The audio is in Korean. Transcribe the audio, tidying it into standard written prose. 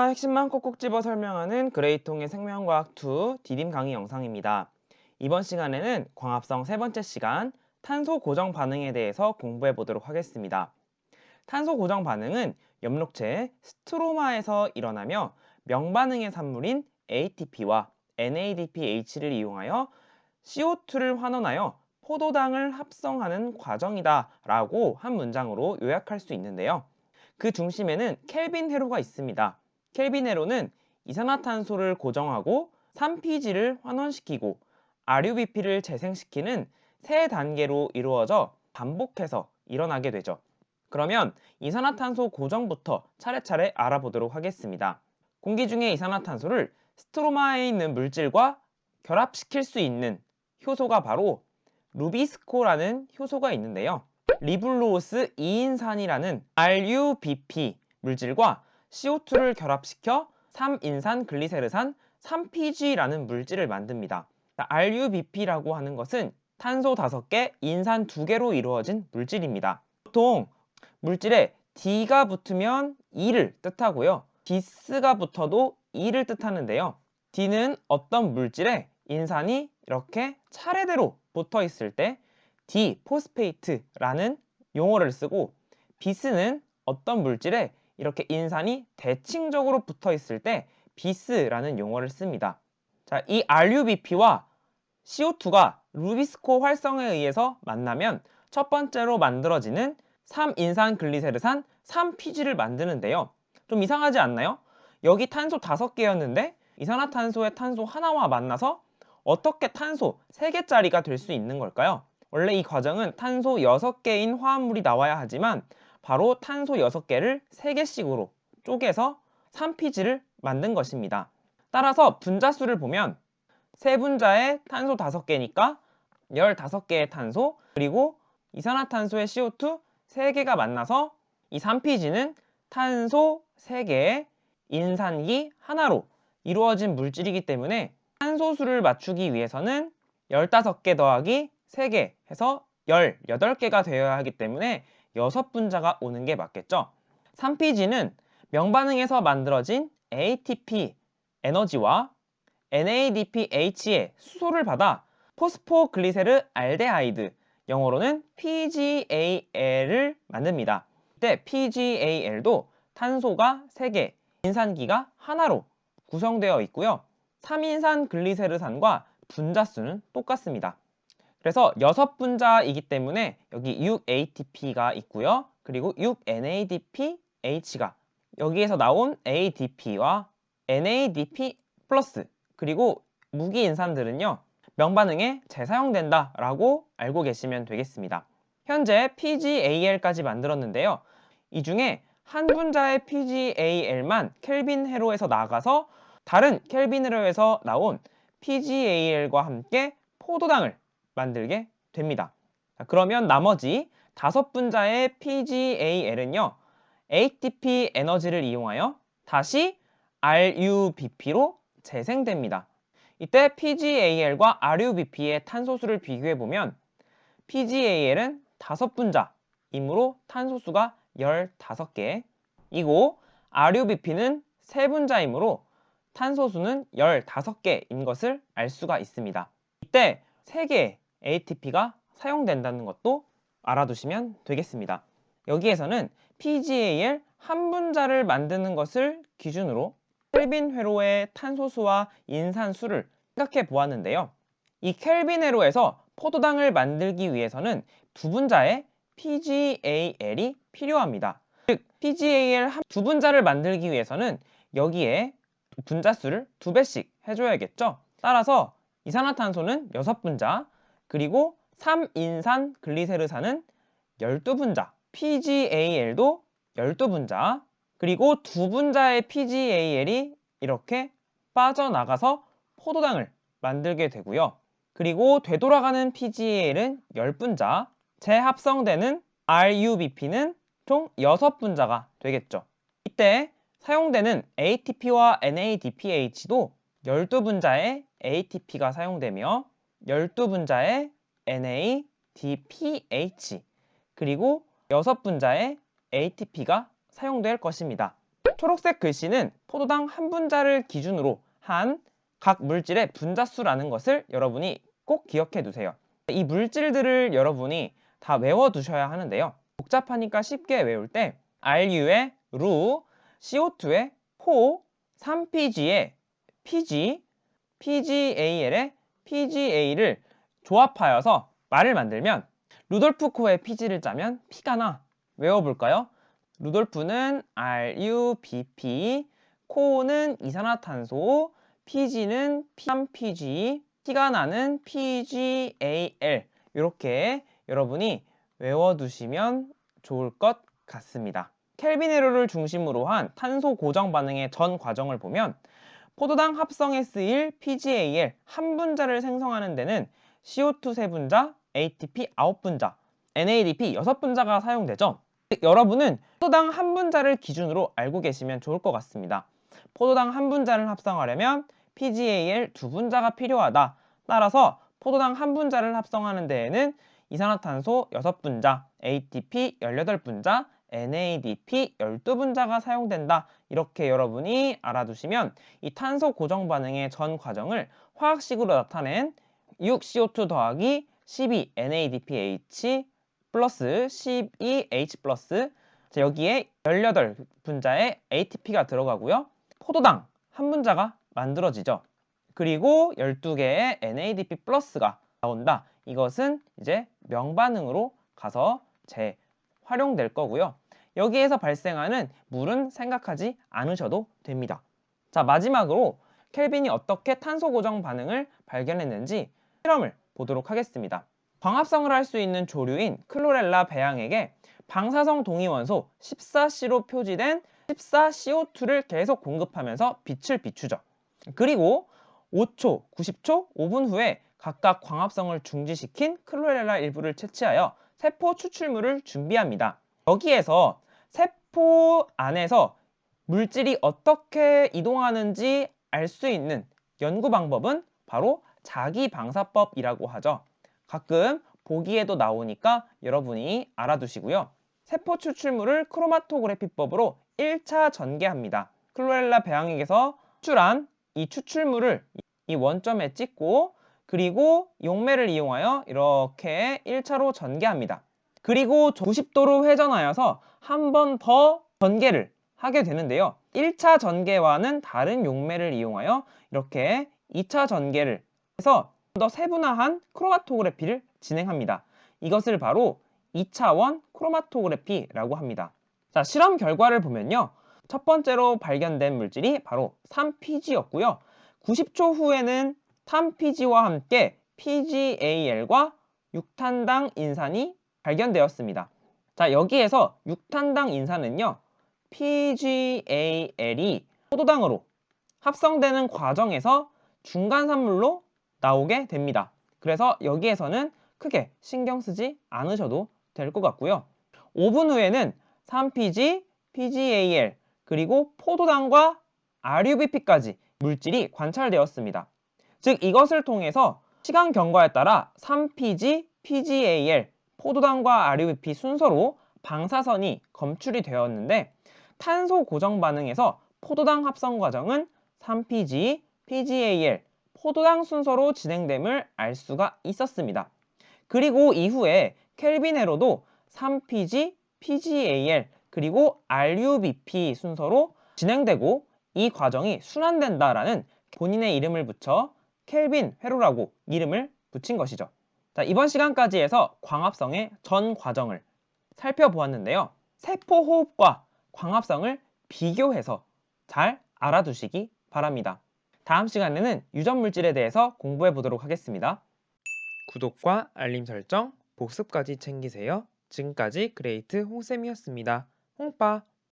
핵심만 꼭꼭 집어 설명하는 그레이통의 생명과학 2 디딤 강의 영상입니다. 이번 시간에는 광합성 세 번째 시간 탄소 고정 반응에 대해서 공부해 보도록 하겠습니다. 탄소 고정 반응은 엽록체 스트로마에서 일어나며 명반응의 산물인 ATP와 NADPH를 이용하여 CO2를 환원하여 포도당을 합성하는 과정이다 라고 한 문장으로 요약할 수 있는데요. 그 중심에는 켈빈 회로가 있습니다. 켈빈 회로는 이산화탄소를 고정하고 3Pg를 환원시키고 RUBP를 재생시키는 세 단계로 이루어져 반복해서 일어나게 되죠. 그러면 이산화탄소 고정부터 차례차례 알아보도록 하겠습니다. 공기 중의 이산화탄소를 스트로마에 있는 물질과 결합시킬 수 있는 효소가 바로 루비스코라는 효소가 있는데요. 리블로오스 2인산이라는 RUBP 물질과 CO2를 결합시켜 3인산 글리세르산 3PG라는 물질을 만듭니다. RUBP라고 하는 것은 탄소 5개, 인산 2개로 이루어진 물질입니다. 보통 물질에 D가 붙으면 E를 뜻하고요. 디스가 붙어도 E를 뜻하는데요. D는 어떤 물질에 인산이 이렇게 차례대로 붙어 있을 때 디포스페이트라는 용어를 쓰고, 비스는 어떤 물질에 이렇게 인산이 대칭적으로 붙어 있을 때 비스라는 용어를 씁니다. 자, 이 RUBP와 CO2가 루비스코 활성에 의해서 만나면 첫 번째로 만들어지는 3인산 글리세르산 3PG를 만드는데요. 좀 이상하지 않나요? 여기 탄소 5개였는데 이산화탄소의 탄소 하나와 만나서 어떻게 탄소 3개짜리가 될 수 있는 걸까요? 원래 이 과정은 탄소 6개인 화합물이 나와야 하지만 바로 탄소 6개를 3개씩으로 쪼개서 3PG를 만든 것입니다. 따라서 분자수를 보면 세 분자에 탄소 5개니까 15개의 탄소, 그리고 이산화탄소의 CO2 3개가 만나서 이 3PG는 탄소 3개에 인산기 하나로 이루어진 물질이기 때문에 탄소수를 맞추기 위해서는 15개 더하기 3개 해서 18개가 되어야 하기 때문에 6분자가 오는 게 맞겠죠. 3PG는 명반응에서 만들어진 ATP 에너지와 NADPH의 수소를 받아 포스포글리세르 알데하이드, 영어로는 PGAL을 만듭니다. 이때 PGAL도 탄소가 3개, 인산기가 하나로 구성되어 있고요. 3인산 글리세르산과 분자수는 똑같습니다. 그래서 6분자이기 때문에 여기 6ATP가 있고요. 그리고 6NADPH가, 여기에서 나온 ADP와 NADP 플러스, 그리고 무기인산들은요, 명반응에 재사용된다 라고 알고 계시면 되겠습니다. 현재 PGAL까지 만들었는데요. 이 중에 한 분자의 PGAL만 켈빈 회로에서 나가서 다른 켈빈 회로에서 나온 PGAL과 함께 포도당을 만들게 됩니다. 자, 그러면 나머지 5분자의 PGAL은요, ATP 에너지를 이용하여 다시 RUBP로 재생됩니다. 이때 PGAL과 RUBP의 탄소수를 비교해보면 PGAL은 5분자이므로 탄소수가 15개, RUBP는 3분자이므로 탄소수는 15개인 것을 알 수가 있습니다. 이때 3개의 ATP가 사용된다는 것도 알아두시면 되겠습니다. 여기에서는 PGAL 한 분자를 만드는 것을 기준으로 켈빈 회로의 탄소수와 인산수를 생각해 보았는데요. 이 켈빈 회로에서 포도당을 만들기 위해서는 2분자의 PGAL이 필요합니다. 즉 PGAL 2분자를 만들기 위해서는 여기에 분자수를 2배씩 해줘야겠죠. 따라서 이산화탄소는 6분자, 그리고 3인산 글리세르산은 12분자, PGAL도 12분자, 그리고 2분자의 PGAL이 이렇게 빠져나가서 포도당을 만들게 되고요. 그리고 되돌아가는 PGAL은 10분자, 재합성되는 RUBP는 총 6분자가 되겠죠. 이때 사용되는 ATP와 NADPH도 12분자의 ATP가 사용되며 12분자의 NADPH, 그리고 6분자의 ATP가 사용될 것입니다. 초록색 글씨는 포도당 한 분자를 기준으로 한 각 물질의 분자수라는 것을 여러분이 꼭 기억해 두세요. 이 물질들을 여러분이 다 외워두셔야 하는데요. 복잡하니까 쉽게 외울 때 RU의 루, CO2의 포, 3PG의 PG, PGAL의 PGA를 조합하여서 말을 만들면 루돌프 코의 PG를 짜면 피가 나. 외워볼까요? 루돌프는 RUBP, 코는 이산화탄소, PG는 3PG, 피가 나는 PGAL. 이렇게 여러분이 외워두시면 좋을 것 같습니다. 켈빈회로를 중심으로 한 탄소 고정 반응의 전 과정을 보면 포도당 합성에 쓰일 PGAL 한 분자를 생성하는 데는 CO2 3분자, ATP 9분자, NADP 6분자가 사용되죠. 여러분은 포도당 한 분자를 기준으로 알고 계시면 좋을 것 같습니다. 포도당 한 분자를 합성하려면 PGAL 2분자가 필요하다. 따라서 포도당 한 분자를 합성하는 데에는 이산화탄소 6분자, ATP 18분자, NADP 12분자가 사용된다. 이렇게 여러분이 알아두시면 이 탄소 고정 반응의 전 과정을 화학식으로 나타낸 6CO2 더하기 12NADPH 플러스 12H 플러스 여기에 18분자의 ATP가 들어가고요. 포도당 한 분자가 만들어지죠. 그리고 12개의 NADP 플러스가 나온다. 이것은 이제 명반응으로 가서 재활용될 거고요. 여기에서 발생하는 물은 생각하지 않으셔도 됩니다. 자, 마지막으로 켈빈이 어떻게 탄소 고정 반응을 발견했는지 실험을 보도록 하겠습니다. 광합성을 할 수 있는 조류인 클로렐라 배양액에 방사성 동위원소 14C로 표지된 14CO2를 계속 공급하면서 빛을 비추죠. 그리고 5초, 90초, 5분 후에 각각 광합성을 중지시킨 클로렐라 일부를 채취하여 세포 추출물을 준비합니다. 여기에서 세포 안에서 물질이 어떻게 이동하는지 알 수 있는 연구 방법은 바로 자기방사법이라고 하죠. 가끔 보기에도 나오니까 여러분이 알아두시고요. 세포 추출물을 크로마토그래피법으로 1차 전개합니다. 클로렐라 배양액에서 추출한 이 추출물을 이 원점에 찍고 그리고 용매를 이용하여 이렇게 1차로 전개합니다. 그리고 90도로 회전하여서 한 번 더 전개를 하게 되는데요. 1차 전개와는 다른 용매를 이용하여 이렇게 2차 전개를 해서 더 세분화한 크로마토그래피를 진행합니다. 이것을 바로 2차원 크로마토그래피라고 합니다. 자, 실험 결과를 보면요. 첫 번째로 발견된 물질이 바로 3PG였고요. 90초 후에는 3PG와 함께 PGAL과 6탄당 인산이 발견되었습니다. 자, 여기에서 6탄당 인산은요. PGAL이 포도당으로 합성되는 과정에서 중간 산물로 나오게 됩니다. 그래서 여기에서는 크게 신경 쓰지 않으셔도 될 것 같고요. 5분 후에는 3PG, PGAL, 그리고 포도당과 RUBP까지 물질이 관찰되었습니다. 즉 이것을 통해서 시간 경과에 따라 3PG, PGAL, 포도당과 RUBP 순서로 방사선이 검출이 되었는데 탄소 고정 반응에서 포도당 합성 과정은 3PG, PGAL, 포도당 순서로 진행됨을 알 수가 있었습니다. 그리고 이후에 켈빈회로도 3PG, PGAL, 그리고 RUBP 순서로 진행되고 이 과정이 순환된다라는 본인의 이름을 붙여 켈빈 회로라고 이름을 붙인 것이죠. 자, 이번 시간까지 해서 광합성의 전 과정을 살펴보았는데요. 세포 호흡과 광합성을 비교해서 잘 알아두시기 바랍니다. 다음 시간에는 유전 물질에 대해서 공부해 보도록 하겠습니다. 구독과 알림 설정, 복습까지 챙기세요. 지금까지 그레이트 홍쌤이었습니다. 홍빠!